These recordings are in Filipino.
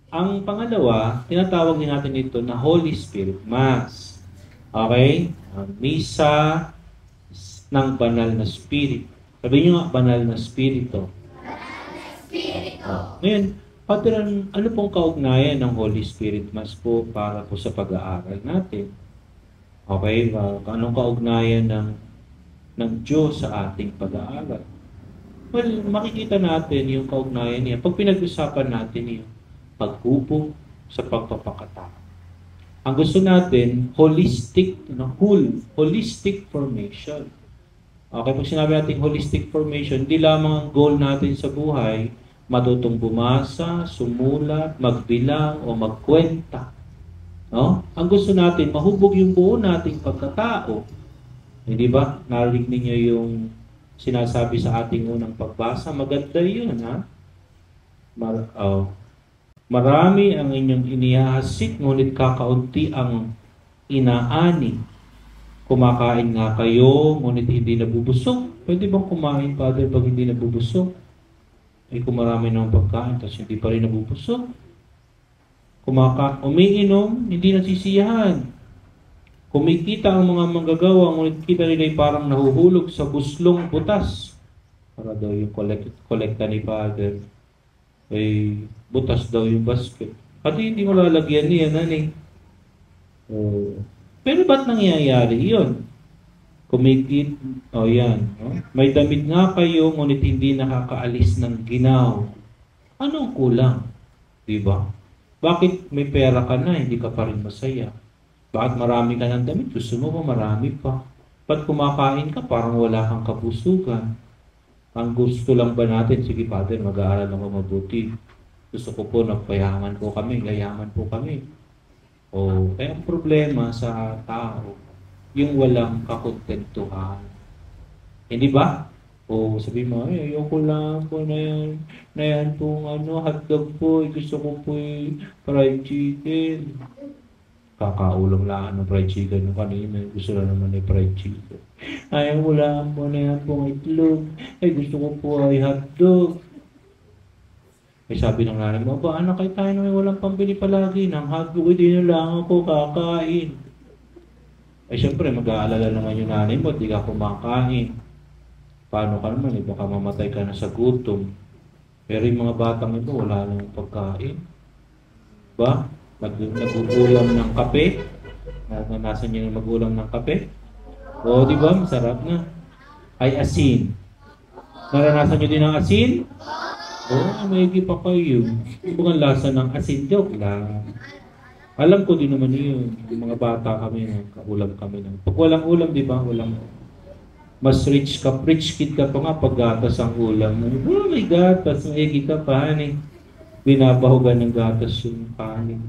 Ang pangalawa, tinatawag din natin ito na Holy Spirit Mass. Okay? Ang misa ng banal na Espiritu. Sabihin nyo nga, banal na Espiritu. Ngayon, Father, ano pong kaugnayan ng Holy Spirit Mass po para po sa pag-aaral natin? Okay, anong kaugnayan ng Diyos sa ating pag-aaral? Well, makikita natin yung kaugnayan niya pag pinag-usapan natin yung paghubog sa pagpapakatao. Ang gusto natin, holistic, holistic formation. Okay, pag sinabi natin holistic formation, hindi lamang ang goal natin sa buhay, matutong bumasa, sumulat, magbilang, o magkwenta. No? Ang gusto natin, mahubog yung buo nating pagkatao. Hindi ba? Narinig ninyo yung sinasabi sa ating unang pagbasa. Maganda yun, ha? Marami ang inyong inihasik, ngunit kakaunti ang inaani. Kumakain nga kayo, ngunit hindi nabubusog. Pwede bang kumain, Father, pag hindi nabubusog? Ay kung marami ng pagkain, tapos hindi pa rin nabubusog. Umiinom, hindi nasisiyahan. Kumikita ang mga manggagawa, ngunit kita nila ay parang nahuhulog sa buslong butas. Para daw yung kolekta ni Father. Ay butas daw yung basket. Pati hindi mo lalagyan niya, nani. Pero ba't nangyayari yun? Kumikit, yan. No? May damit nga kayo, ngunit hindi nakakaalis ng ginaw. Anong kulang? Diba? Bakit may pera ka na, hindi ka pa rin masaya? Bakit marami ka ng damit? Gusto mo ba marami pa? Ba't kumakain ka, parang wala kang kapusugan? Ang gusto lang ba natin, sige Father, mag-aaral ako mabuti. Gusto ko po, nagpayaman po kami, gayaman po kami. Kaya ang problema sa tao, yung walang kakontentuhan. Hindi ba? Sabi mo, ayoko lang po na yan pong hotdog po, gusto ko po fried chicken. Kakaulam lang ng fried chicken ng kanina, gusto lang naman ay fried chicken. Ayaw ko lang po na yan pong itlog, gusto ko po ay hotdog. Sabi ng nanay mo, anak kayo tayo na may walang pambili palagi ng hotdog, hindi na lang ako kakain. Siyempre, mag-aalala naman yung nanay mo, di ka kumakain. Paano ka naman, baka mamatay ka na sa gutom. Pero yung mga batang ito, wala lang pagkain. Ba? Nagugulam ng kape. Naranasan niyo yung magulam ng kape? Di ba? Masarap na. Ay, asin. Naranasan niyo din ang asin? May pa kayo. Ibang lasa ng asin, joke lang. Alam ko din naman yun. Yung mga bata kami, kaulam kami. Pag walang ulam, di ba? Mas rich kid ka pa nga pag gatas ang ulam. May gatas, may ka pa, binabahugan ng gatas yung kanin.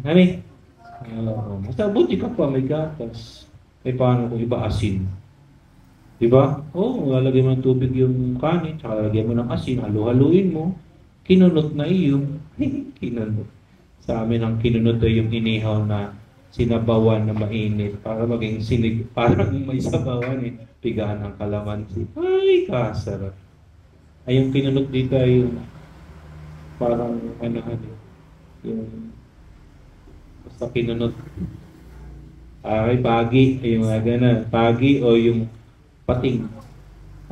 Mas buti ka pa, may gatas. Paano kung iba asin? Diba? Lalagay mo ng tubig yung kanin, tsaka lalagyan mo ng asin, halu-haluin mo, kinunot na iyo. Kinunot. Sa amin ang kinunot ay yung inihaw na sinabawan na mainit para maging sinig, parang may sabawan pigaan ng kalamansi. Ay, kasarap. Yung kinunot dito ay yung parang yung basta kinunot. Pagi, yung gana, pagi o yung pating.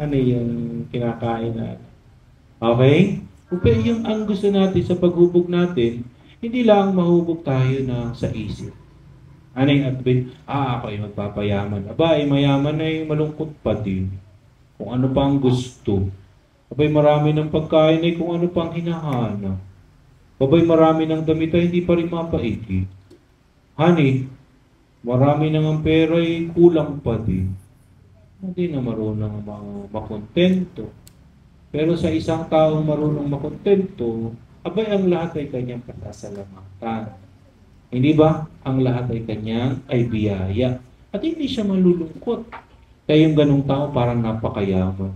Yung kinakain na. Okay? Pero yung ang gusto natin sa paghubog natin, hindi lang mahubog tayo na sa isip. Ako ay magpapayaman. Mayaman ay malungkot pa din. Kung ano pa ang gusto. Marami ng pagkain ay kung ano pang hinahanap. Marami ng damit ay hindi pa rin mapaigi. Marami nang ang pera ay kulang pa din. Hindi na marunong makontento. Pero sa isang taong marunong makontento, ang lahat ay kanyang pasasalamatan. Hindi ba? Ang lahat ay biyaya. At hindi siya malulungkot. Kaya yung ganung tao parang napakayaman.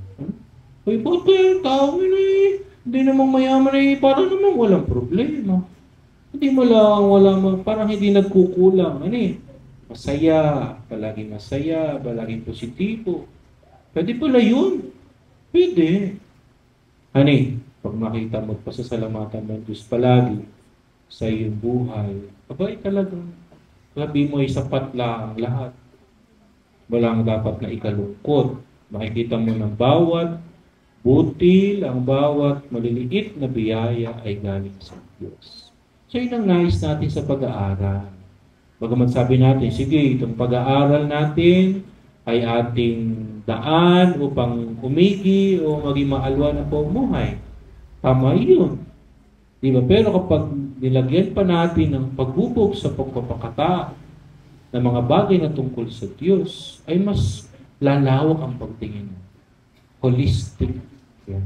Ba't yung tao hindi namang mayaman parang namang walang problema. Hindi mo lang, parang hindi nagkukulang. Masaya, palaging positibo. Pwede pala yun. Pwede. Pag makita mo, pasasalamatan ng Diyos palagi. sa iyong buhay, abay talagang sabi mo ay sapat lang lahat. Walang dapat na ikalungkot. Makikita mo ng bawat butil, ang bawat maliliit na biyaya ay galing sa Diyos. So yun ang nais natin sa pag-aaral. Bagamat sabi natin, sige, itong pag-aaral natin ay ating daan upang umigi o maging maalwa na pamumuhay. Tama yun. Diba? Pero kapag nilagyan pa natin ng paghubog sa pagpapakatao ng mga bagay na tungkol sa Diyos, ay mas lalawak ang pagtingin. Holistic. Yan.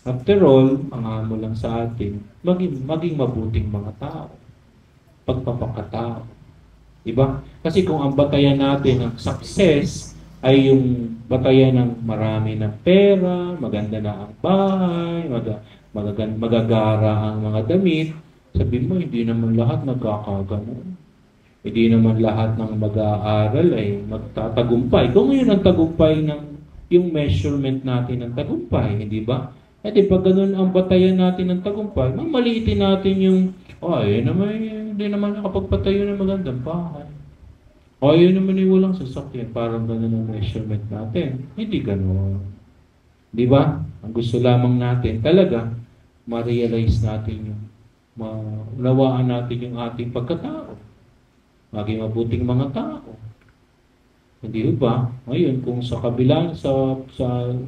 After all, ang amo lang sa atin, maging mabuting mga tao. Pagpapakatao. Diba? Kasi kung ang batayan natin ng success ay yung batayan ng marami ng pera, maganda na ang bahay, magagara ang mga damit, sabihin mo, hindi naman lahat nagkakaganon. Hindi naman lahat ng mag-aaral ay magtatagumpay. Kung ngayon ang tagumpay ng yung measurement natin ng tagumpay, hindi ba? At pag ganun ang batayan natin ng tagumpay, mamaliitin natin yung, yun naman, hindi naman nakapagpatayo ng magandang bahay. Yun naman yung walang sasakyan, parang ganun ang measurement natin. Hindi ganun. Di ba? Ang gusto lamang natin talaga, ma-realize natin yung, maunawaan natin yung ating pagkatao. Maging mabuting mga tao. Hindi ba? Ngayon, kung sa kabila, sa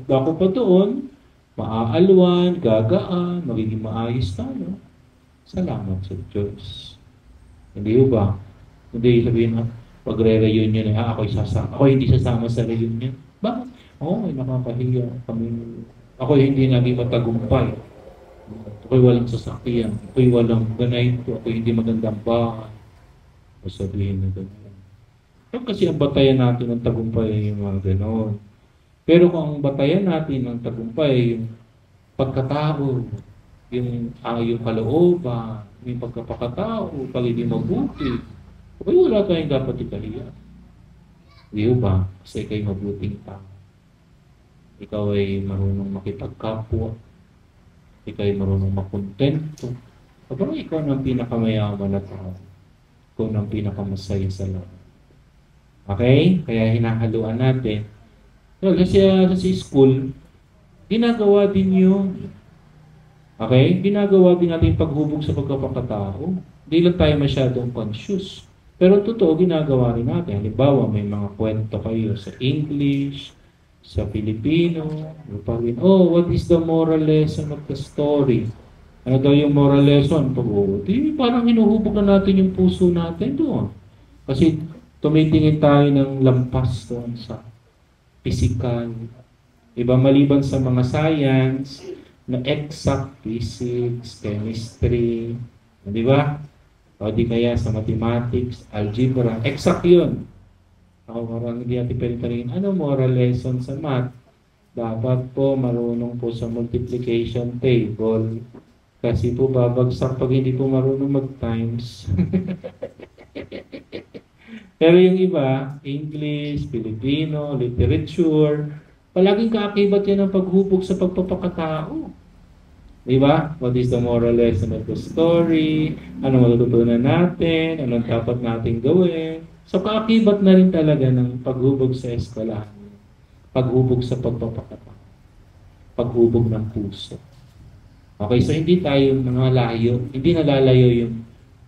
dako pa doon, maaalwan, gagaan, magiging maayos tayo. Salamat sa Diyos. Hindi ba? Hindi sabihin na, pagre-reunion ako hindi sasama sa reunion. Bakit? Nakakahiya kami. Ako hindi naging matagumpay. Ako'y walang sasakyan. Ako'y walang ganito. Ako'y hindi magandang bahay. O sabihin na gano'n. Kasi ang batayan natin ng tagumpay ay yung mga gano'n. Pero kung ang batayan natin ng tagumpay ay yung pagkatao, yung kalooban, yung pagkapakatao, pagiging mabuti, wala tayong dapat ikahiya. Di ba? Kasi ikaw'y mabuting tao. Ikaw ay marunong makipagkapwa. Ikaw ay marunong makontento. Parang ikaw ang pinakamayaman na tao. Ikaw ang pinakamasaya sa lahat. Okay? Kaya hinahaluan natin. Kasi sa school, ginagawa din yun. Okay? Ginagawa din natin paghubog sa pagkapakatao. Hindi lang tayo masyadong conscious. Pero totoo, ginagawa rin natin. Halimbawa, may mga kwento kayo sa English, sa Filipino. What is the moral lesson of the story? Ano daw yung moral lesson? Parang hinuhubog na natin yung puso natin doon. Kasi tumitingin tayo ng lampas doon sa physical. Iba maliban sa mga science, na exact physics, chemistry, di ba? O di kaya sa mathematics, algebra, exact yun. Parang hindi natin pwede tanongin, ano moral lesson sa math? Dapat po marunong po sa multiplication table. Kasi po babagsak pag hindi po marunong mag-times. Pero yung iba, English, Filipino, literature, palaging kaakibat yan ang paghubog sa pagpapakatao. Diba? What is the moral lesson of the story? Ano matututunan natin? Anong dapat natin gawin? So, kaakibat na rin talaga ng paghubog sa eskwelahan. Paghubog sa pagpapakatao. Paghubog ng puso. Okay, so hindi tayo nangalayo, hindi nalalayo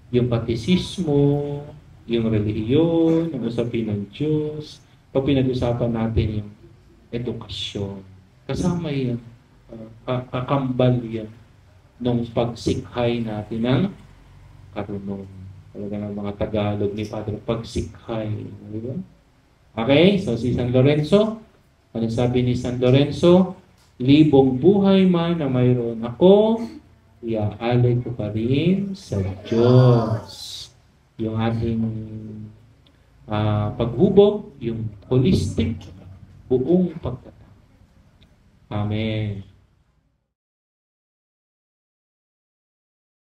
yung patisismo, yung relihiyon, yung usapin ng Diyos. Pag pinag-usapan natin yung edukasyon. Kasama yan. Kakambal yan nung pagsikhay natin ng karunong. Talaga ng mga Tagalog ni Padre, pagsikhay. Diba? Okay, so si San Lorenzo, ano sabi ni San Lorenzo? Libong buhay man na mayroon ako, iaalay ko pa rin sa Diyos. Yung ating paghubog, yung holistic, buong pagtatao. Amen.